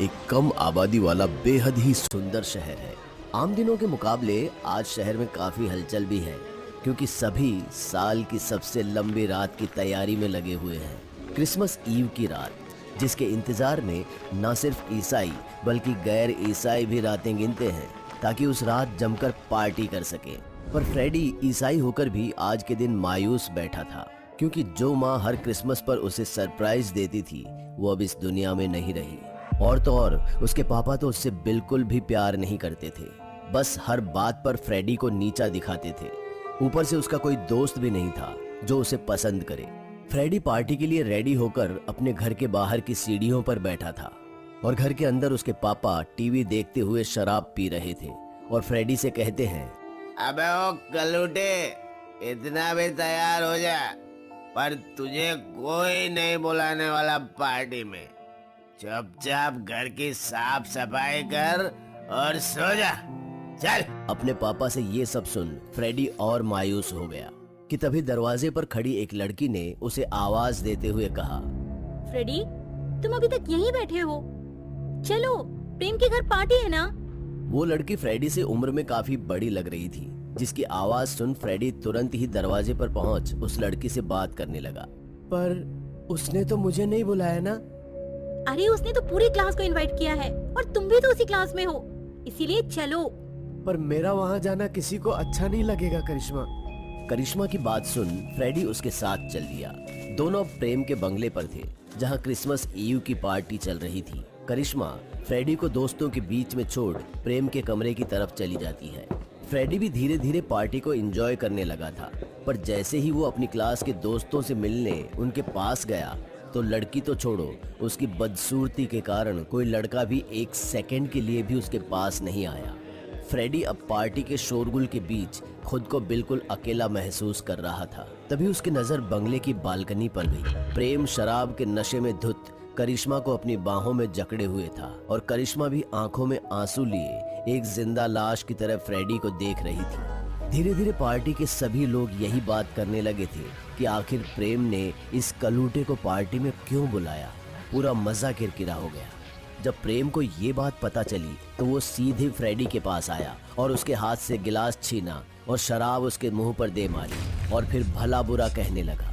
एक कम आबादी वाला बेहद ही सुंदर शहर है। आम दिनों के मुकाबले आज शहर में काफी हलचल भी है, क्योंकि सभी साल की सबसे लंबी रात की तैयारी में लगे हुए हैं। क्रिसमस ईव की रात, जिसके इंतजार में न सिर्फ ईसाई बल्कि गैर ईसाई भी रातें गिनते हैं ताकि उस रात जमकर पार्टी कर सके। पर फ्रेडी ईसाई होकर भी आज के दिन मायूस बैठा था, क्योंकि जो माँ हर क्रिसमस पर उसे सरप्राइज देती थी वो अब इस दुनिया में नहीं रही। और तो और उसके पापा तो उससे बिल्कुल भी प्यार नहीं करते थे, बस हर बात पर फ्रेडी को नीचा दिखाते थे। ऊपर से उसका कोई दोस्त भी नहीं था जो उसे पसंद करे। फ्रेडी पार्टी के लिए रेडी होकर अपने घर के बाहर की सीढ़ियों पर बैठा था और घर के अंदर उसके पापा टीवी देखते हुए शराब पी रहे थे और फ्रेडी से कहते हैं, अबे ओ कलूटे, इतना भी तैयार हो जा, पर तुझे कोई नहीं बुलाने वाला पार्टी में। चुपचाप घर की साफ सफाई कर और सो जा, चल। अपने पापा से ये सब सुन फ्रेडी और मायूस हो गया कि तभी दरवाजे पर खड़ी एक लड़की ने उसे आवाज देते हुए कहा, फ्रेडी, तुम अभी तक यहीं बैठे हो? चलो, प्रेम के घर पार्टी है ना। वो लड़की फ्रेडी से उम्र में काफी बड़ी लग रही थी, जिसकी आवाज सुन फ्रेडी तुरंत ही दरवाजे पर पहुंच उस लड़की से बात करने लगा। पर उसने तो मुझे नहीं बुलाया ना। अरे उसने तो पूरी क्लास को इनवाइट किया है और तुम भी तो उसी क्लास में हो, इसीलिए चलो। पर मेरा वहाँ जाना किसी को अच्छा नहीं लगेगा करिश्मा। करिश्मा की बात सुन फ्रेडी उसके साथ चल दिया। दोनों प्रेम के बंगले पर थे, जहाँ क्रिसमस ईव की पार्टी चल रही थी। करिश्मा फ्रेडी को दोस्तों के बीच में छोड़ प्रेम के कमरे की तरफ चली जाती है। फ्रेडी भी धीरे धीरे पार्टी को एंजॉय करने लगा था, पर जैसे ही वो अपनी क्लास के दोस्तों से मिलने उनके पास गया तो लड़की तो छोड़ो, उसकी बदसूरती के कारण कोई लड़का भी एक सेकंड के लिए भी उसके पास नहीं आया। फ्रेडी अब पार्टी के शोरगुल के बीच खुद को बिल्कुल अकेला महसूस कर रहा था। तभी उसकी नजर बंगले की बालकनी पर गई। प्रेम शराब के नशे में धुत करिश्मा को अपनी बाहों में जकड़े हुए था और करिश्मा भी आंखों में आंसू लिए एक जिंदा लाश की तरह फ्रेडी को देख रही थी। धीरे धीरे पार्टी के सभी लोग यही बात करने लगे थे कि आखिर प्रेम ने इस कलूटे को पार्टी में क्यों बुलाया। पूरा मजा किरकिरा हो गया। जब प्रेम को ये बात पता चली तो वो सीधे फ्रेडी के पास आया और उसके हाथ से गिलास छीना और शराब उसके मुंह पर दे मारी और फिर भला बुरा कहने लगा।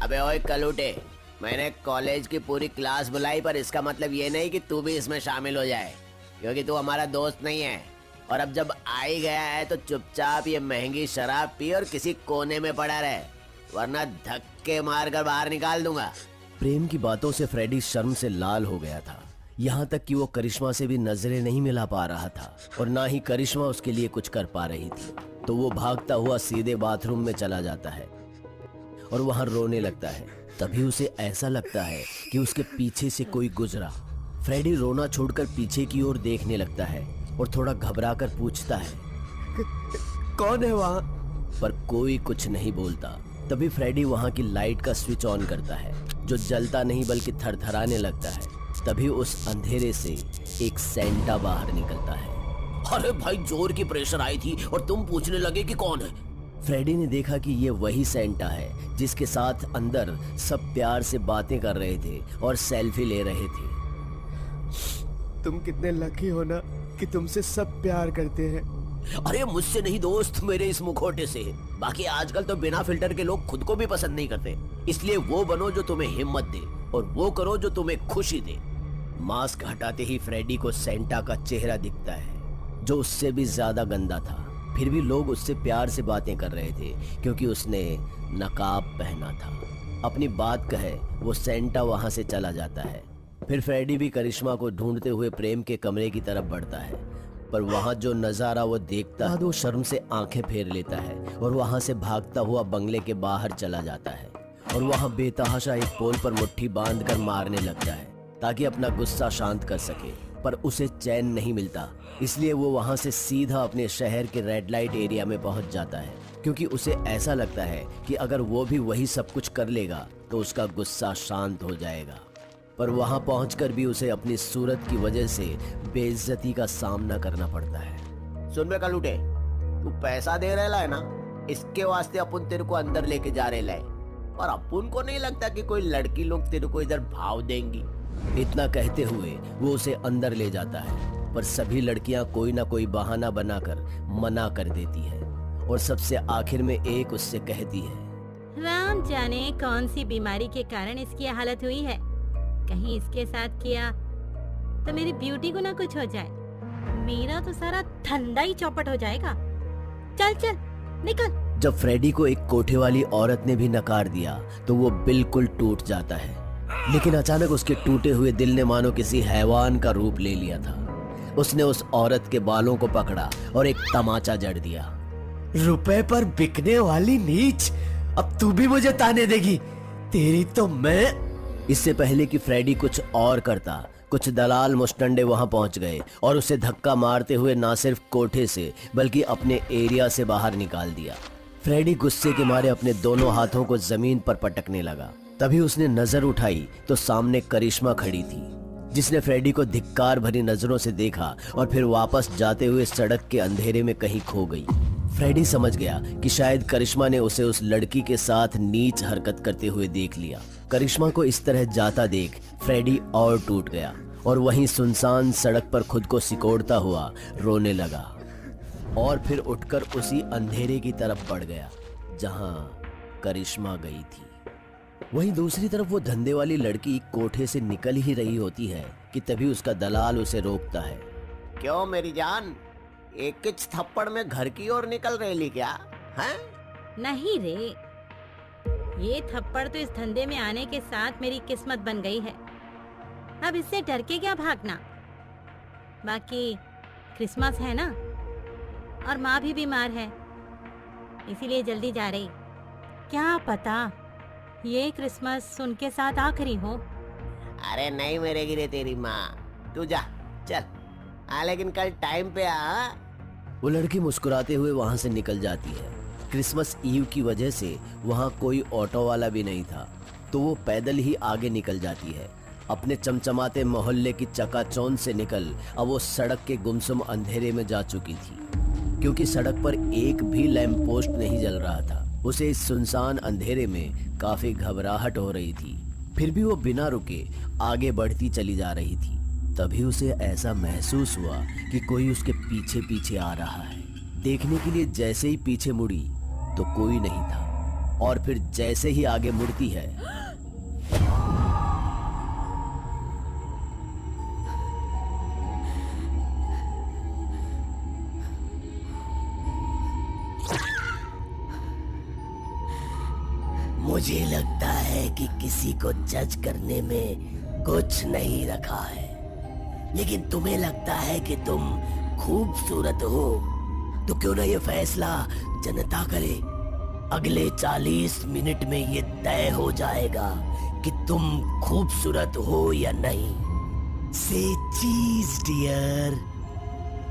अबे ओए कलूटे, मैंने कॉलेज की पूरी क्लास बुलाई, पर इसका मतलब ये नहीं कि तू भी इसमें शामिल हो जाए, क्योंकि तू हमारा दोस्त नहीं है। और अब जब आ ही गया है तो चुपचाप ये महंगी शराब पी और किसी कोने में पड़ा रहे, वरना धक्के मारकर बाहर निकाल दूंगा। प्रेम की बातों से फ्रेडी शर्म से लाल हो गया था, यहाँ तक कि वो करिश्मा से भी नजरें नहीं मिला पा रहा था और ना ही करिश्मा उसके लिए कुछ कर पा रही थी। तो वो भागता हुआ सीधे बाथरूम में चला जाता है और वहां रोने लगता है। तभी उसे ऐसा लगता है कि उसके पीछे से कोई गुजरा। फ्रेडी रोना छोड़कर पीछे की ओर देखने लगता है और थोड़ा घबराकर पूछता है, कौन है वहाँ? पर कोई कुछ नहीं बोलता। तभी फ्रेडी वहां की लाइट का स्विच ऑन करता है, जो जलता नहीं बल्कि थरथराने लगता है। तभी उस अंधेरे से एक सेंटा बाहर निकलता है। अरे भाई, जोर की प्रेशर आई थी और तुम पूछने लगे कि कौन है। फ्रेडी ने देखा कि ये वही सेंटा है जिसके साथ अंदर सब प्यार से बातें कर रहे थे और सेल्फी ले रहे थे। तुम कितने लकी हो ना कि तुमसे सब प्यार करते हैं। अरे मुझसे नहीं दोस्त, मेरे इस मुखौटे से। बाकी आजकल तो बिना फिल्टर के लोग खुद को भी पसंद नहीं करते, इसलिए वो बनो जो तुम्हें हिम्मत दे और वो करो जो तुम्हें खुशी दे। मास्क हटाते ही फ्रेडी को सेंटा का चेहरा दिखता है, जो उससे भी ज्यादा गंदा था। फिर भी लोग उससे प्यार से बातें कर रहे थे क्योंकि उसने नकाब पहना था। अपनी बात कहे वो सेंटा वहां से चला जाता है। फिर फ्रेडी भी करिश्मा को ढूंढते हुए प्रेम के कमरे की तरफ बढ़ता है, पर वहां जो नजारा वो देखता है वो शर्म से आंखें फेर लेता है और वहां से भागता हुआ बंगले के बाहर चला जाता है और वहां बेतहाशा एक पोल पर मुट्ठी बांधकर मारने लगता है ताकि अपना गुस्सा शांत कर सके। पर उसे चैन नहीं मिलता, इसलिए वो वहां से सीधा अपने शहर के रेड लाइट एरिया में पहुंच जाता है, क्योंकि उसे ऐसा लगता है कि अगर वो भी वही सब कुछ कर लेगा तो उसका गुस्सा शांत हो जाएगा। पर वहां पहुंचकर भी उसे अपनी सूरत की वजह से बेइज्जती का सामना करना पड़ता है। सुन बे कलूटे, तू पैसा दे रहा है ना, इसके वास्ते अपन तेरे को अंदर लेके जा रहे हैं, और अपुन को नहीं लगता कि कोई लड़की लोग तेरे को इधर भाव देंगी। इतना कहते हुए वो उसे अंदर ले जाता है, पर सभी लड़कियां कोई ना कोई बहाना बनाकर मना कर देती है और सबसे आखिर में एक उससे कहती है, राम जाने कौन सी बीमारी के कारण इसकी हालत हुई है। कहीं इसके साथ किया तो मेरी ब्यूटी को ना कुछ हो जाए, मेरा तो सारा धंधा ही चौपट हो जाएगा। चल चल निकल। जब फ्रेडी को एक कोठे वाली औरत ने भी नकार दिया तो वो बिल्कुल टूट जाता है, लेकिन अचानक उसके टूटे हुए दिल ने मानो किसी हैवान का रूप ले लिया था। उसने उस औरत के बालों को पकड़ा और एक तमाचा जड़ दिया। रुपए पर बिकने वाली नीच, अब तू भी मुझे ताने देगी? तेरी तो मैं। इससे पहले कि फ्रेडी कुछ और करता, कुछ दलाल मुस्टंडे वहां पहुंच गए और उसे धक्का मारते हुए ना सिर्फ कोठे से बल्कि अपने एरिया से बाहर निकाल दिया। फ्रेडी गुस्से के मारे अपने दोनों हाथों को जमीन पर पटकने लगा। तभी उसने नजर उठाई तो सामने करिश्मा खड़ी थी, जिसने फ्रेडी को धिक्कार भरी नजरों से देखा और फिर वापस जाते हुए सड़क के अंधेरे में कहीं खो गई। फ्रेडी समझ गया कि शायद करिश्मा ने उसे उस लड़की के साथ नीच हरकत करते हुए देख लिया। करिश्मा को इस तरह जाता देख फ्रेडी और टूट गया और वहीं सुनसान सड़क पर खुद को सिकोड़ता हुआ रोने लगा और फिर उठकर उसी अंधेरे की तरफ बढ़ गया जहां करिश्मा गई थी। वहीं दूसरी तरफ वो धंधे वाली लड़की कोठे से निकल ही रही होती है कि तभी उसका दलाल उसे रोकता है। क्यों मेरी जान, एक किच थप्पड़ में घर की ओर निकल रही क्या हैं? नहीं रे, ये थप्पड़ तो इस धंधे में आने के साथ मेरी किस्मत बन गई है। अब इससे डर के क्या भागना। बाकी क्रिसमस है ना, और माँ भी बीमार है, इसीलिए जल्दी जा रही। क्या पता ये क्रिसमस उनके साथ आखिरी हो। अरे नहीं मरेगी रे तेरी माँ, तू जा चल। हाँ लेकिन कल टाइम पे आ। वो लड़की मुस्कुराते हुए वहां से निकल जाती है। क्रिसमस ईव की वजह से वहां कोई ऑटो वाला भी नहीं था, तो वो पैदल ही आगे निकल जाती है। अपने चमचमाते मोहल्ले की चकाचौंध से निकल अब वो सड़क के गुमसुम अंधेरे में जा चुकी थी, क्योंकि सड़क पर एक भी लैंप पोस्ट नहीं जल रहा था। उसे इस सुनसान अंधेरे में काफी घबराहट हो रही थी, फिर भी वो बिना रुके आगे बढ़ती चली जा रही थी। तभी उसे ऐसा महसूस हुआ कि कोई उसके पीछे पीछे आ रहा है। देखने के लिए जैसे ही पीछे मुड़ी तो कोई नहीं था, और फिर जैसे ही आगे मुड़ती है मुझे लगता है कि किसी को जज करने में कुछ नहीं रखा है, लेकिन तुम्हें लगता है कि तुम खूबसूरत हो, तो क्यों ना ये फैसला जनता करे। अगले 40 मिनट में ये तय हो जाएगा कि तुम खूबसूरत हो या नहीं। से चीज डियर,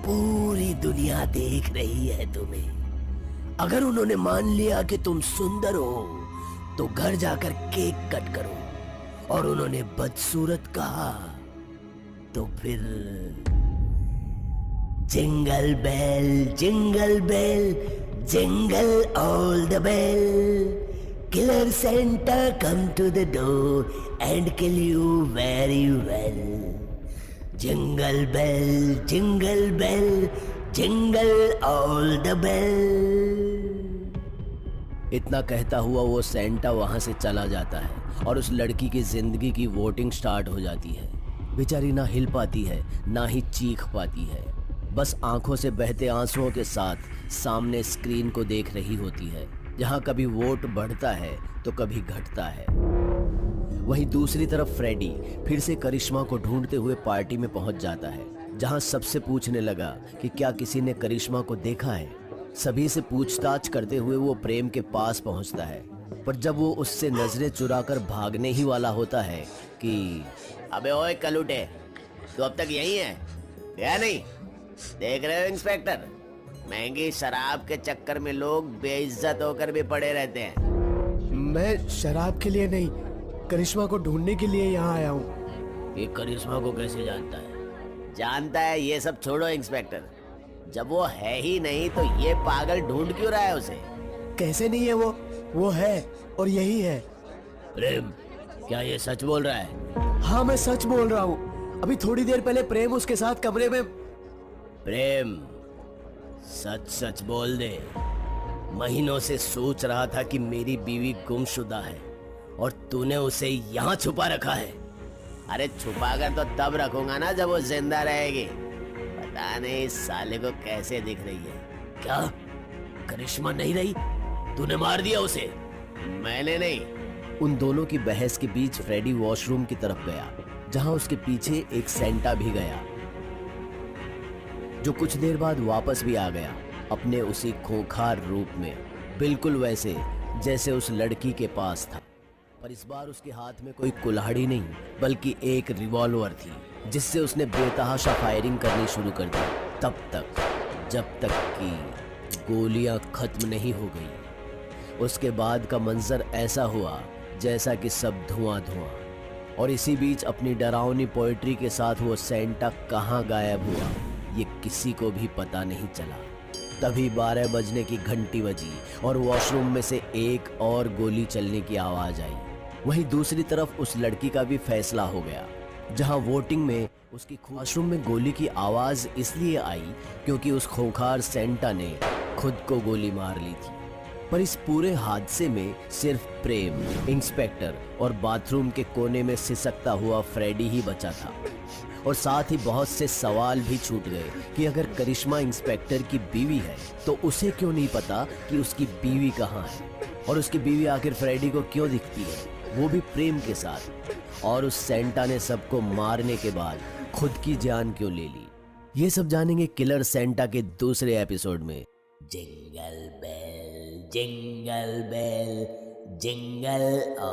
पूरी दुनिया देख रही है तुम्हें। अगर उन्होंने मान लिया कि तुम सुंदर हो तो घर जाकर केक कट करो, और उन्होंने बदसूरत कहा तो फिर jingle bell jingle bell jingle all the bell, killer Santa come to the door and kill you very well. Jingle bell jingle all the bell. इतना कहता हुआ वो सेंटा वहां से चला जाता है और उस लड़की की जिंदगी की वोटिंग स्टार्ट हो जाती है। बेचारी ना हिल पाती है ना ही चीख पाती है, बस आंखों से बहते आंसुओं के साथ सामने स्क्रीन को देख रही होती है, जहां कभी वोट बढ़ता है तो कभी घटता है। वहीं दूसरी तरफ फ्रेडी फिर से करिश्मा को ढूंढते हुए पार्टी में पहुंच जाता है, जहां सबसे पूछने लगा कि क्या किसी ने करिश्मा को देखा है। सभी से पूछताछ करते हुए वो प्रेम के पास पहुंचता है, पर जब वो उससे नजरें चुराकर भागने ही वाला होता है कि अबे ओए कलूटे, तू अब तक यही है या नहीं? देख रहे हो इंस्पेक्टर, महंगी शराब के चक्कर में लोग बेइज्जत होकर भी पड़े रहते हैं। मैं शराब के लिए नहीं, करिश्मा को ढूंढने के लिए यहाँ आया हूँ। ये करिश्मा को कैसे जानता है? जानता है, ये सब छोड़ो इंस्पेक्टर। जब वो है ही नहीं तो ये पागल ढूंढ क्यों रहा है उसे? कैसे नहीं है वो है और यही है। प्रेम, क्या ये सच बोल रहा है? हाँ मैं सच बोल रहा हूँ। अभी थोड़ी देर पहले प्रेम उसके साथ कमरे में। प्रेम, सच सच बोल दे। महीनों से सोच रहा था कि मेरी बीवी गुमशुदा है और तूने उसे यहाँ छुपा रखा है। अरे छुपा कर तो तब रखूंगा ना जब वो जिंदा रहेगी। पता नहीं इस साले को कैसे दिख रही है। क्या करिश्मा नहीं रही? तूने मार दिया उसे? मैंने नहीं। उन दोनों की बहस के बीच फ्रेडी वॉशरूम की तरफ गया, जहां उसके पीछे एक सेंटा भी गया, जो कुछ देर बाद वापस भी आ गया अपने उसी खूंखार रूप में, बिल्कुल वैसे जैसे उस लड़की के पास था। पर इस बार उसके हाथ में कोई कुल्हाड़ी नहीं बल्कि एक रिवॉल्वर थी, जिससे उसने बेतहाशा फायरिंग करनी शुरू कर दी, तब तक जब तक कि गोलियां खत्म नहीं हो गई। उसके बाद का मंजर ऐसा हुआ जैसा कि सब धुआं धुआं। और इसी बीच अपनी डरावनी पोएट्री के साथ वो सेंटा कहाँ गायब हुआ ये किसी को भी पता नहीं चला। तभी 12 बजने की घंटी बजी और वॉशरूम में से एक और गोली चलने की आवाज आई। वहीं दूसरी तरफ उस लड़की का भी फैसला हो गया, जहां वोटिंग में उसकी वॉशरूम में गोली की आवाज इसलिए आई क्योंकि उस खूंखार सेंटा ने खुद को गोली मार ली थी। पर इस पूरे हादसे में सिर्फ प्रेम, इंस्पेक्टर और बाथरूम के कोने में सिसकता हुआ फ्रेडी ही बचा था। और साथ ही बहुत से सवाल भी छूट गए कि अगर करिश्मा इंस्पेक्टर की बीवी है तो उसे क्यों नहीं पता कि उसकी बीवी कहाँ है, और उसकी बीवी आखिर फ्रेडी को क्यों दिखती है, वो भी प्रेम के साथ। और उस सेंटा ने सबको मारने के बाद खुद की जान क्यों ले ली, ये सब जानेंगे किलर सेंटा के दूसरे एपिसोड में। Jingle bell jingle bell jingle